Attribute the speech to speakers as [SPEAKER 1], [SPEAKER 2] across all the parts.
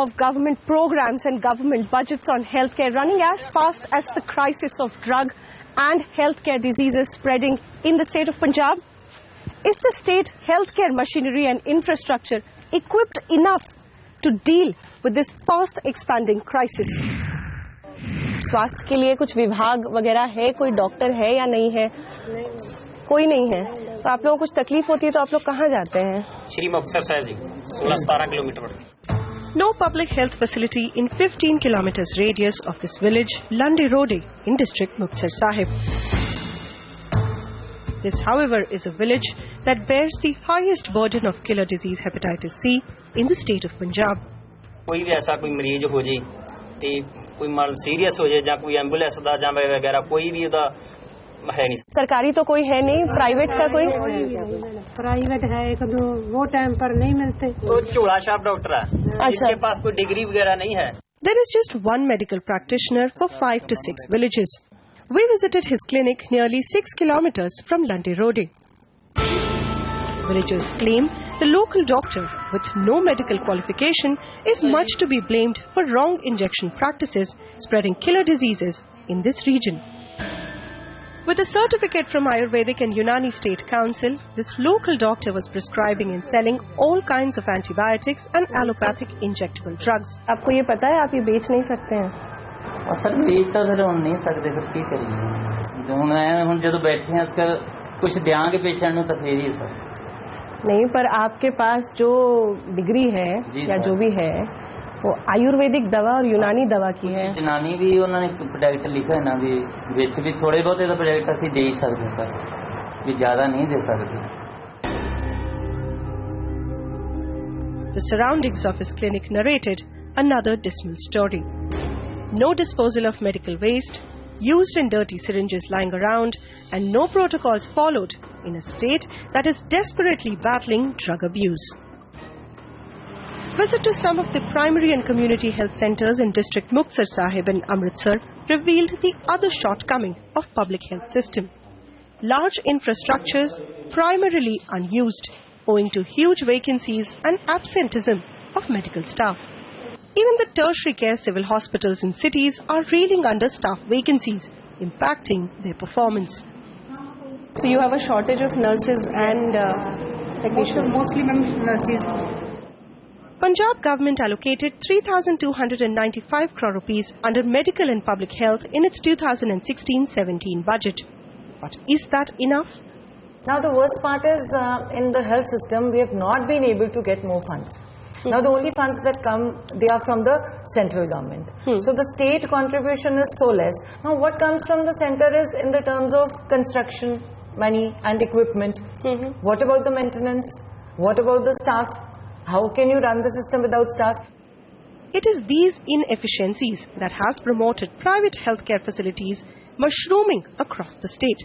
[SPEAKER 1] of government programs and government budgets on healthcare running as fast as the crisis of drug and healthcare diseases spreading in the state of Punjab? Is the state healthcare machinery and infrastructure equipped enough to deal with this fast expanding crisis? स्वास्थ्य के लिए कुछ विभाग वगैरह है, कोई doctor है या नहीं है? कोई नहीं है। तो आप लोगों को कुछ तकलीफ होती है तो आप लोग कहाँ जाते हैं?
[SPEAKER 2] श्री मुक्तसर साहिब जी 16-17 kilometre.
[SPEAKER 1] No public health facility in 15 kilometers radius of this village, Lande Rode, in district Muktsar Sahib. This, however, is a village that bears the highest burden of killer disease hepatitis C in the state of Punjab.
[SPEAKER 2] कोई भी ऐसा कोई मरीज हो जाए, ते कोई माल serious हो जाए, या कोई एम्बुलेंस दा या वगैरह कोई भी उदा है नहीं। सरकारी तो कोई है नहीं, प्राइवेट का कोई?
[SPEAKER 3] प्राइवेट है एक दो, वो टाइम पर नहीं मिलते।
[SPEAKER 2] तो चूड़ा छाप डॉक्टर है, इसके पास कोई डिग्री वगैरह नहीं है।
[SPEAKER 1] There is just one medical practitioner for 5 to 6 villages. We visited his clinic nearly 6 kilometers from Lande Rode. Villagers claim the local doctor with no medical qualification is much to be blamed for wrong injection practices spreading killer diseases in this region. With a certificate from Ayurvedic and Unani State Council, this local doctor was prescribing and selling all kinds of antibiotics and allopathic injectable drugs. आपको ये पता है आप ये बेच नहीं सकते हैं?
[SPEAKER 4] सर बेच तो फिर हम नहीं सकते, फिर क्या करेंगे? हम जब बैठे हैं उसका कुछ देंगे पेशेंट को तो फिर ही सर।
[SPEAKER 1] नहीं, पर आपके पास जो डिग्री है या जो भी है वो आयुर्वेदिक दवा और यूनानी दवा की है।
[SPEAKER 4] यूनानी भी उन्होंने प्रोडक्ट लिखा है ना, भी थोड़े बहुत तो प्रोडक्ट असं दे ही सकते सर, भी ज्यादा नहीं दे सकते।
[SPEAKER 1] The surroundings of his clinic narrated another dismal story. No disposal of medical waste, used and dirty syringes lying around, and no protocols followed in a state that is desperately battling drug abuse. Visit to some of the primary and community health centers in district Muktsar Sahib and Amritsar revealed the other shortcoming of public health system. Large infrastructures primarily unused owing to huge vacancies and absenteeism of medical staff. Even the tertiary care civil hospitals in cities are reeling under staff vacancies, impacting their performance. So you have a shortage of nurses and technicians?
[SPEAKER 3] Mostly nurses.
[SPEAKER 1] Punjab government allocated 3,295 crore rupees under medical and public health in its 2016-17 budget. But is that enough?
[SPEAKER 5] Now the worst part is in the health system we have not been able to get more funds. Now the only funds that come, they are from the central government. So the state contribution is so less. Now what comes from the center is in the terms of construction, money and equipment. What about the maintenance? What about the staff? How can you run the system without staff?
[SPEAKER 1] It is these inefficiencies that has promoted private healthcare facilities mushrooming across the state.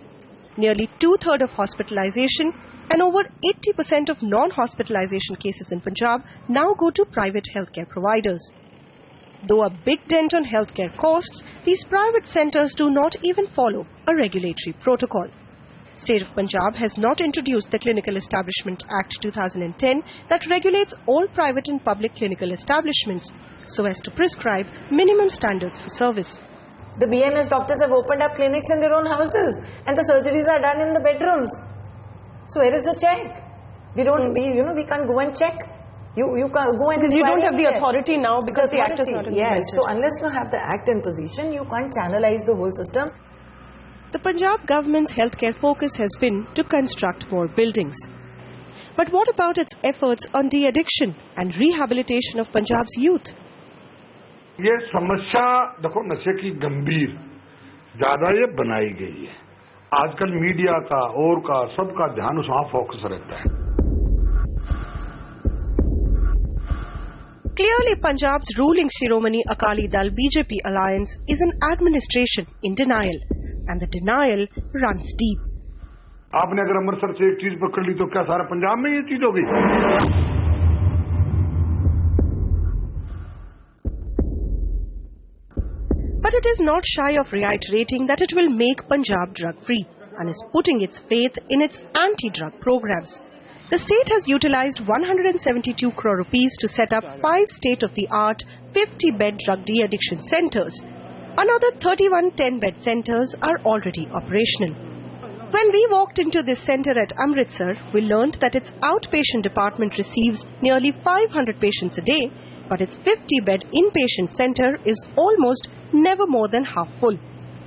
[SPEAKER 1] Nearly 2/3 of hospitalization and over 80% of non-hospitalization cases in Punjab now go to private healthcare providers. Though a big dent on healthcare costs, these private centers do not even follow a regulatory protocol. State of Punjab has not introduced the Clinical Establishment Act 2010 that regulates all private and public clinical establishments so as to prescribe minimum standards for service.
[SPEAKER 5] The BMS doctors have opened up clinics in their own houses and the surgeries are done in the bedrooms. So where is the check? We can't go and check. You can't go and
[SPEAKER 1] because you don't have the authority now because the act is not in
[SPEAKER 5] Yes, so unless you have the act in position, you can't channelize the whole system.
[SPEAKER 1] The Punjab government's healthcare focus has been to construct more buildings. But what about its efforts on de-addiction and rehabilitation of Punjab's youth?
[SPEAKER 6] ये समस्या देखो नशे की गंभीर ज्यादा ये बनाई गई है। आजकल मीडिया का और का सबका ध्यान उस वहां फोकस रहता है।
[SPEAKER 1] Clearly, Punjab's ruling Shiromani Akali Dal BJP alliance is an administration in denial, and the denial runs deep.
[SPEAKER 6] आपने अगर अमृतसर से एक चीज पकड़ ली तो क्या सारा पंजाब में ये चीज होगी?
[SPEAKER 1] But it is not shy of reiterating that it will make Punjab drug-free and is putting its faith in its anti-drug programs. The state has utilized 172 crore rupees to set up 5 state-of-the-art 50-bed drug de-addiction centers. Another 31 10-bed centers are already operational. When we walked into this center at Amritsar, we learned that its outpatient department receives nearly 500 patients a day, but its 50-bed inpatient center is almost never more than half full.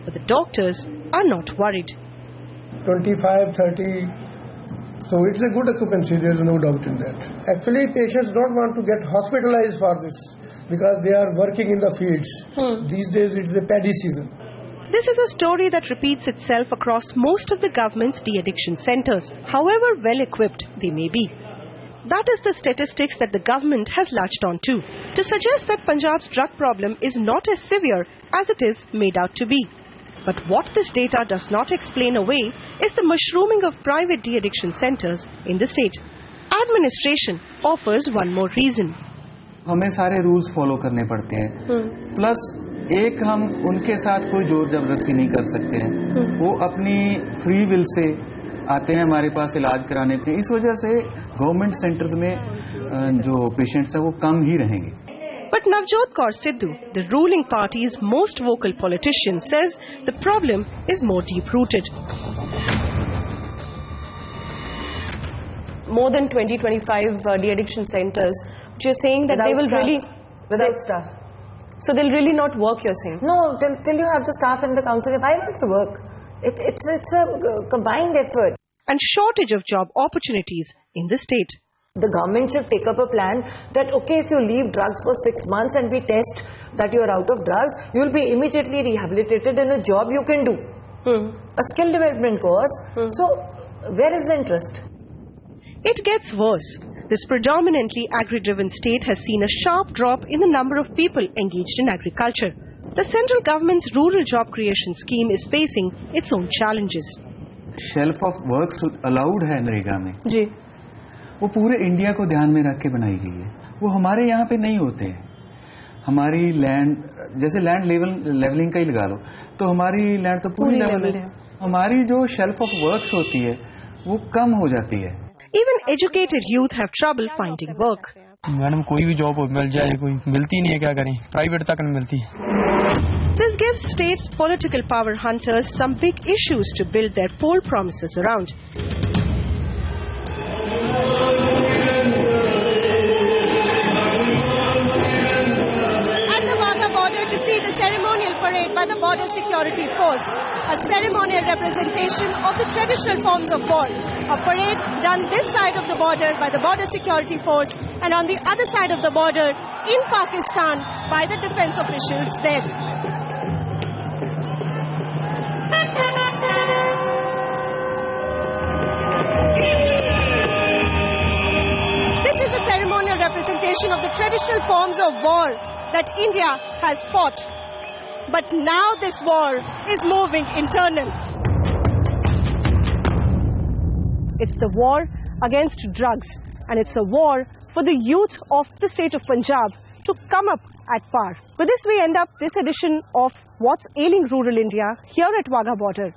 [SPEAKER 1] But the doctors are not worried.
[SPEAKER 7] 25, 30. So it's a good occupancy, there is no doubt in that. Actually, patients don't want to get hospitalized for this because they are working in the fields. These days it's a paddy season.
[SPEAKER 1] This is a story that repeats itself across most of the government's de-addiction centers, however well equipped they may be. That is the statistics that the government has latched onto to suggest that Punjab's drug problem is not as severe as it is made out to be. But what this data does not explain away is the mushrooming of private de-addiction centers in the state. Administration offers one more reason.
[SPEAKER 8] हमें सारे rules follow करने पड़ते हैं, plus एक हम उनके साथ कोई जोर जबरदस्ती नहीं कर सकते हैं, वो अपनी फ्री विल से आते हैं हमारे पास इलाज कराने के लिए। इस वजह से गवर्नमेंट सेंटर्स में जो पेशेंट्स हैं वो कम ही रहेंगे।
[SPEAKER 1] But Navjot Kaur Sidhu, the ruling party's most vocal politician, says the problem is more deep-rooted. More than 20-25 de-addiction centers, you're saying that
[SPEAKER 5] Without
[SPEAKER 1] they will
[SPEAKER 5] staff.
[SPEAKER 1] really...
[SPEAKER 5] Without staff.
[SPEAKER 1] So they'll really not work, you're saying?
[SPEAKER 5] No, till you have the staff in the council, why will they work? It's a combined effort.
[SPEAKER 1] And shortage of job opportunities in the state.
[SPEAKER 5] The government should take up a plan that, okay, if you leave drugs for 6 months and we test that you are out of drugs, you will be immediately rehabilitated in a job you can do. A skill development course. So, where is the interest?
[SPEAKER 1] It gets worse. This predominantly agri-driven state has seen a sharp drop in the number of people engaged in agriculture. The central government's rural job creation scheme is facing its own challenges.
[SPEAKER 8] Shelf of work allowed है नरेगा में
[SPEAKER 1] जी,
[SPEAKER 8] वो पूरे India को ध्यान में रख के बनाई गई है, वो हमारे यहाँ पे नहीं होते हैं। हमारी लैंड जैसे लैंड लेवलिंग का ही लगा लो, तो हमारी लैंड तो पूरी लेवल है, हमारी जो शेल्फ ऑफ वर्क्स होती है वो कम हो जाती है।
[SPEAKER 1] Even educated youth have trouble finding work.
[SPEAKER 9] Madam कोई भी जॉब मिल जाए, कोई मिलती नहीं है, क्या करें, प्राइवेट तक नहीं मिलती।
[SPEAKER 1] This gives state's political power hunters some big issues to build their poll promises around. To see the ceremonial parade by the Border Security Force, a ceremonial representation of the traditional forms of war. A parade done this side of the border by the Border Security Force and on the other side of the border in Pakistan by the defense officials there. This is a ceremonial representation of the traditional forms of war that India has fought. But now this war is moving internal. It's the war against drugs, and it's a war for the youth of the state of Punjab to come up at par. With this, we end up this edition of What's Ailing Rural India here at Wagah Border.